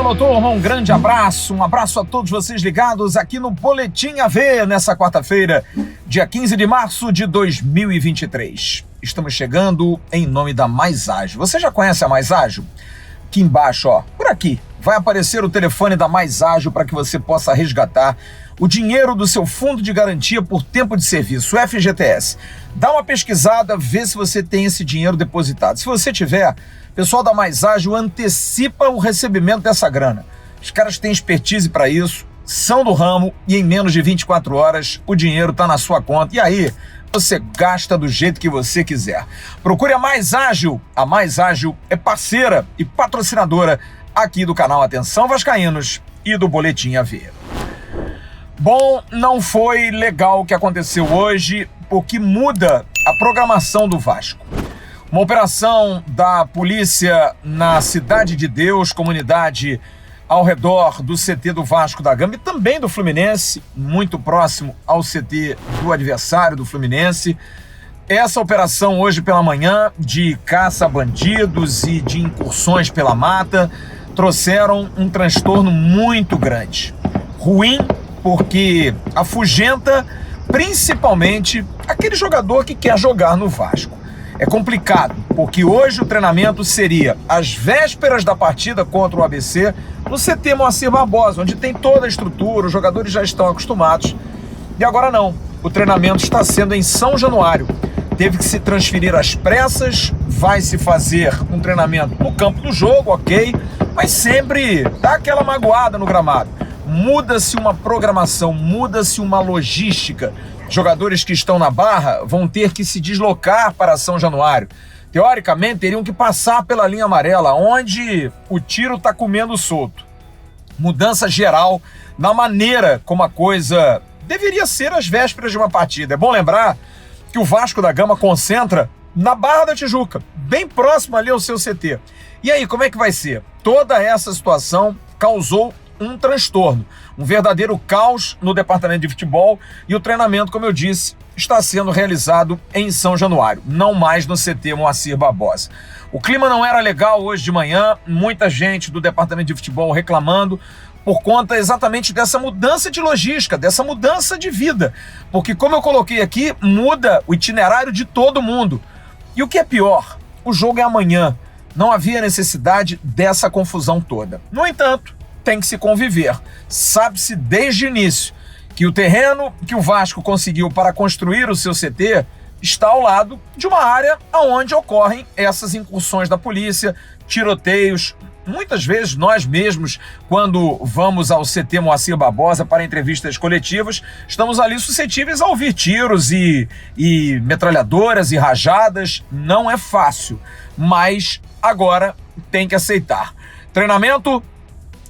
Alô, turma, um grande abraço, um abraço a todos vocês ligados aqui no Boletim AV nessa quarta-feira, dia 15 de março de 2023. Estamos chegando em nome da Mais Ágil. Você já conhece a Mais Ágil? Aqui embaixo, ó, por aqui, vai aparecer o telefone da Mais Ágil para que você possa resgatar o dinheiro do seu fundo de garantia por tempo de serviço, o FGTS. Dá uma pesquisada, vê se você tem esse dinheiro depositado. Se você tiver, o pessoal da Mais Ágil antecipa o recebimento dessa grana. Os caras têm expertise para isso, são do ramo e em menos de 24 horas o dinheiro está na sua conta. E aí, você gasta do jeito que você quiser. Procure a Mais Ágil. A Mais Ágil é parceira e patrocinadora aqui do canal Atenção Vascaínos e do Boletim AV. Bom, não foi legal o que aconteceu hoje, porque muda a programação do Vasco. Uma operação da polícia na Cidade de Deus, comunidade ao redor do CT do Vasco da Gama e também do Fluminense, muito próximo ao CT do adversário do Fluminense. Essa operação hoje pela manhã de caça a bandidos e de incursões pela mata trouxeram um transtorno muito grande. Ruim porque afugenta principalmente aquele jogador que quer jogar no Vasco. É complicado, porque hoje o treinamento seria às vésperas da partida contra o ABC no CT Moacir Barbosa, onde tem toda a estrutura, os jogadores já estão acostumados. E agora não, o treinamento está sendo em São Januário. Teve que se transferir às pressas, vai se fazer um treinamento no campo do jogo, ok, mas sempre dá aquela magoada no gramado. Muda-se uma programação, muda-se uma logística. Jogadores que estão na Barra vão ter que se deslocar para São Januário. Teoricamente, teriam que passar pela linha amarela, onde o tiro está comendo solto. Mudança geral na maneira como a coisa deveria ser às vésperas de uma partida. É bom lembrar que o Vasco da Gama concentra na Barra da Tijuca, bem próximo ali ao seu CT. E aí, como é que vai ser? Toda essa situação causou um transtorno, um verdadeiro caos no departamento de futebol e o treinamento, como eu disse, está sendo realizado em São Januário, não mais no CT Moacir Barbosa. O clima não era legal hoje de manhã, muita gente do departamento de futebol reclamando por conta exatamente dessa mudança de logística, dessa mudança de vida, porque como eu coloquei aqui, muda o itinerário de todo mundo. E o que é pior, o jogo é amanhã, não havia necessidade dessa confusão toda. No entanto, tem que se conviver. Sabe-se desde o início que o terreno que o Vasco conseguiu para construir o seu CT está ao lado de uma área onde ocorrem essas incursões da polícia, tiroteios. Muitas vezes nós mesmos, quando vamos ao CT Moacir Barbosa para entrevistas coletivas, estamos ali suscetíveis a ouvir tiros e metralhadoras e rajadas. Não é fácil, mas agora tem que aceitar. Treinamento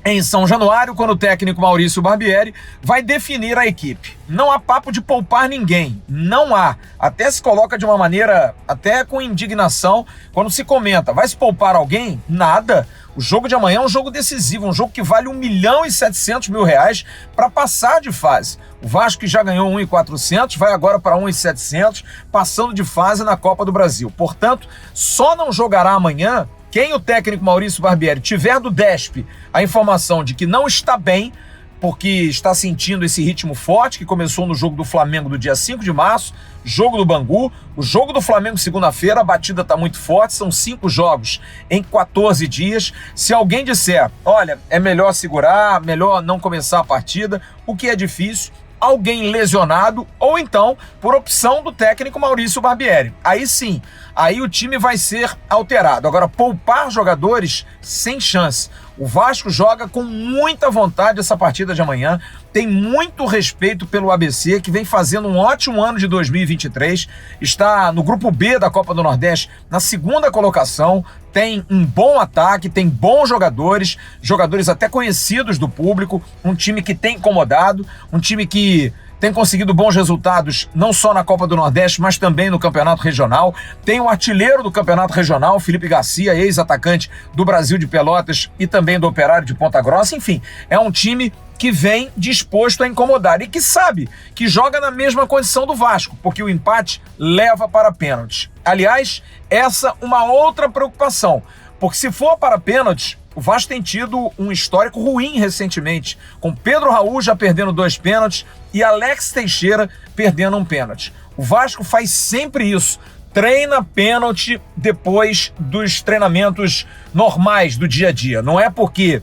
em São Januário, quando o técnico Maurício Barbieri vai definir a equipe. Não há papo de poupar ninguém, não há. Até se coloca de uma maneira, até com indignação, quando se comenta, vai se poupar alguém? Nada. O jogo de amanhã é um jogo decisivo, um jogo que vale R$1.700.000 para passar de fase. O Vasco, que já ganhou 1.400, vai agora para 1.700, passando de fase na Copa do Brasil. Portanto, só não jogará amanhã quem o técnico Maurício Barbieri tiver do DESP a informação de que não está bem, porque está sentindo esse ritmo forte que começou no jogo do Flamengo do dia 5 de março, jogo do Bangu, o jogo do Flamengo segunda-feira, a batida está muito forte, são 5 jogos em 14 dias. Se alguém disser, olha, é melhor segurar, melhor não começar a partida, o que é difícil, alguém lesionado ou então por opção do técnico Maurício Barbieri. Aí sim, aí o time vai ser alterado. Agora, poupar jogadores, sem chance. O Vasco joga com muita vontade essa partida de amanhã, tem muito respeito pelo ABC, que vem fazendo um ótimo ano de 2023, está no grupo B da Copa do Nordeste, na segunda colocação, tem um bom ataque, tem bons jogadores, jogadores até conhecidos do público, um time que tem incomodado, um time que tem conseguido bons resultados não só na Copa do Nordeste, mas também no Campeonato Regional. Tem o artilheiro do Campeonato Regional, Felipe Garcia, ex-atacante do Brasil de Pelotas e também do Operário de Ponta Grossa. Enfim, é um time que vem disposto a incomodar e que sabe que joga na mesma condição do Vasco, porque o empate leva para pênaltis. Aliás, essa uma outra preocupação, porque se for para pênaltis, o Vasco tem tido um histórico ruim recentemente, com Pedro Raul já perdendo 2 pênaltis e Alex Teixeira perdendo um pênalti. O Vasco faz sempre isso, treina pênalti depois dos treinamentos normais do dia a dia. Não é porque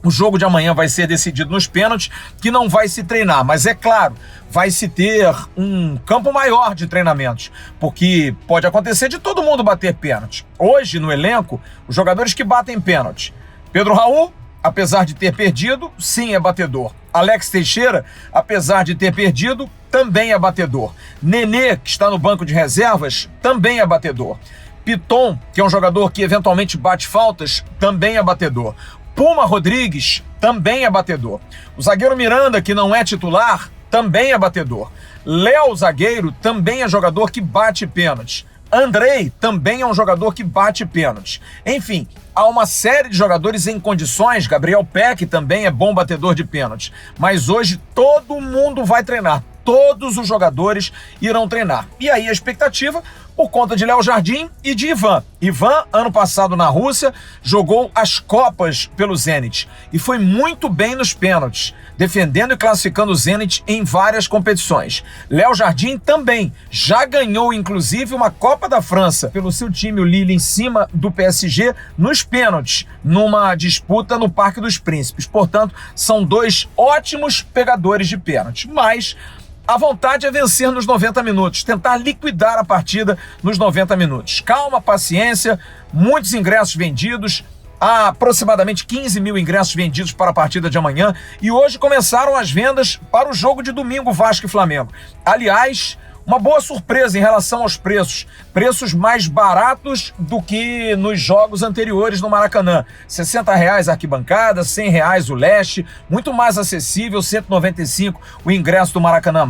o jogo de amanhã vai ser decidido nos pênaltis que não vai se treinar, mas é claro, vai se ter um campo maior de treinamentos, porque pode acontecer de todo mundo bater pênalti. Hoje, no elenco, os jogadores que batem pênalti: Pedro Raul, apesar de ter perdido, sim, é batedor. Alex Teixeira, apesar de ter perdido, também é batedor. Nenê, que está no banco de reservas, também é batedor. Piton, que é um jogador que eventualmente bate faltas, também é batedor. Puma Rodrigues também é batedor. O zagueiro Miranda, que não é titular, também é batedor. Léo, zagueiro, também é jogador que bate pênalti. Andrei também é um jogador que bate pênalti. Enfim, há uma série de jogadores em condições. Gabriel Peck também é bom batedor de pênalti. Mas hoje todo mundo vai treinar. Todos os jogadores irão treinar. E aí a expectativa, por conta de Léo Jardim e de Ivan. Ivan, ano passado na Rússia, jogou as Copas pelo Zenit e foi muito bem nos pênaltis, defendendo e classificando o Zenit em várias competições. Léo Jardim também já ganhou, inclusive, uma Copa da França pelo seu time, o Lille, em cima do PSG, nos pênaltis, numa disputa no Parque dos Príncipes. Portanto, são 2 ótimos pegadores de pênalti, mas a vontade é vencer nos 90 minutos, tentar liquidar a partida nos 90 minutos. Calma, paciência, muitos ingressos vendidos, há aproximadamente 15 mil ingressos vendidos para a partida de amanhã e hoje começaram as vendas para o jogo de domingo, Vasco e Flamengo. Aliás, uma boa surpresa em relação aos preços. Preços mais baratos do que nos jogos anteriores no Maracanã. R$60 a arquibancada, R$100 o leste, muito mais acessível, R$195 o ingresso do Maracanã+.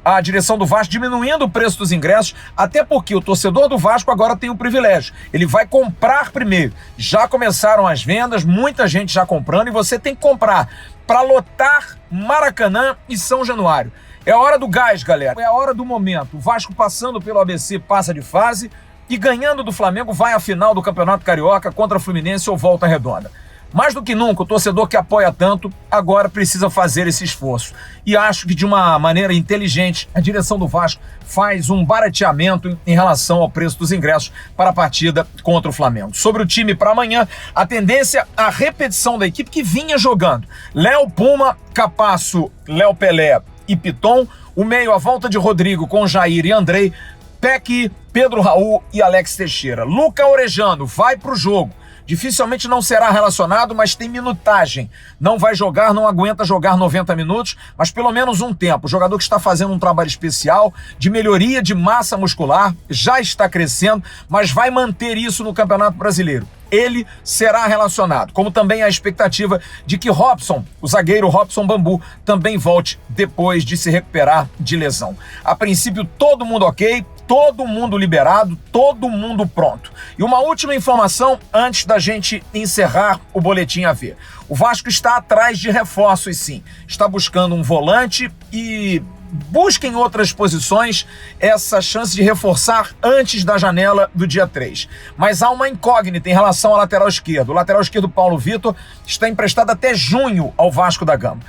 A direção do Vasco diminuindo o preço dos ingressos, até porque o torcedor do Vasco agora tem o privilégio. Ele vai comprar primeiro. Já começaram as vendas, muita gente já comprando e você tem que comprar para lotar Maracanã e São Januário. É a hora do gás, galera. É a hora do momento. O Vasco, passando pelo ABC, passa de fase e ganhando do Flamengo vai à final do Campeonato Carioca contra Fluminense ou Volta Redonda. Mais do que nunca, o torcedor que apoia tanto agora precisa fazer esse esforço. E acho que de uma maneira inteligente, a direção do Vasco faz um barateamento em relação ao preço dos ingressos para a partida contra o Flamengo. Sobre o time para amanhã, a tendência à repetição da equipe que vinha jogando. Léo, Puma, Capasso, Léo Pelé e Piton. O meio, a volta de Rodrigo com Jair e Andrei. Peck, Pedro Raul e Alex Teixeira. Luca Orejano vai para o jogo. Dificilmente não será relacionado, mas tem minutagem. Não vai jogar, não aguenta jogar 90 minutos, mas pelo menos um tempo. O jogador que está fazendo um trabalho especial de melhoria de massa muscular, já está crescendo, mas vai manter isso no Campeonato Brasileiro. Ele será relacionado, como também a expectativa de que Robson, o zagueiro Robson Bambu, também volte depois de se recuperar de lesão. A princípio, todo mundo ok, todo mundo liberado, todo mundo pronto. E uma última informação antes da gente encerrar o Boletim AV. O Vasco está atrás de reforços, sim. Está buscando um volante e busca em outras posições essa chance de reforçar antes da janela do dia 3. Mas há uma incógnita em relação ao lateral esquerdo. O lateral esquerdo, Paulo Vitor, está emprestado até junho ao Vasco da Gama.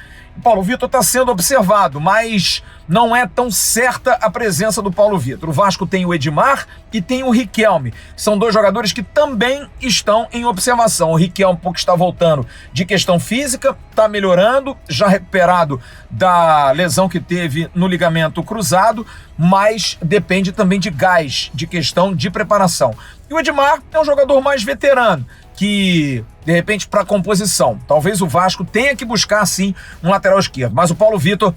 Paulo Vitor está sendo observado, mas não é tão certa a presença do Paulo Vitor. O Vasco tem o Edmar e tem o Riquelme. São 2 jogadores que também estão em observação. O Riquelme, porque está voltando de questão física, está melhorando, já recuperado da lesão que teve no ligamento cruzado, mas depende também de gás, de questão de preparação. E o Edmar é um jogador mais veterano, que, de repente, para composição, talvez o Vasco tenha que buscar, sim, um lateral esquerdo. Mas o Paulo Vitor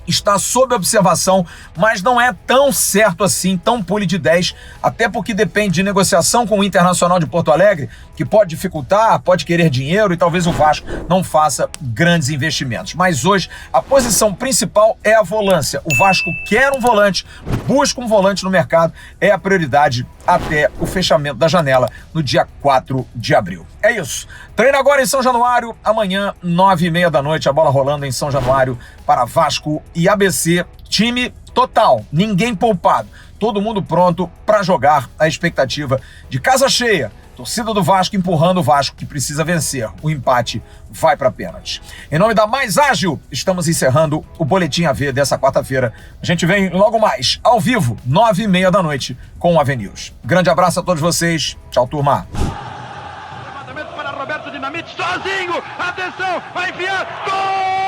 está sob observação, mas não é tão certo assim, tão pule de 10, até porque depende de negociação com o Internacional de Porto Alegre, que pode dificultar, pode querer dinheiro e talvez o Vasco não faça grandes investimentos. Mas hoje a posição principal é a volância. O Vasco quer um volante, busca um volante no mercado, é a prioridade até o fechamento da janela no dia 4 de abril. É isso. Treino agora em São Januário, amanhã, 9h30 da noite, a bola rolando em São Januário para Vasco e ABC. Time total, ninguém poupado, todo mundo pronto para jogar. A expectativa de casa cheia, torcida do Vasco empurrando o Vasco, que precisa vencer. O empate vai para pênalti. Em nome da Mais Ágil, estamos encerrando o Boletim AV dessa quarta-feira. A gente vem logo mais, ao vivo, 9h30 da noite, com o AV News. Grande abraço a todos vocês. Tchau, turma. Levantamento para Roberto Dinamite, sozinho. Atenção, vai enfiar. Gol!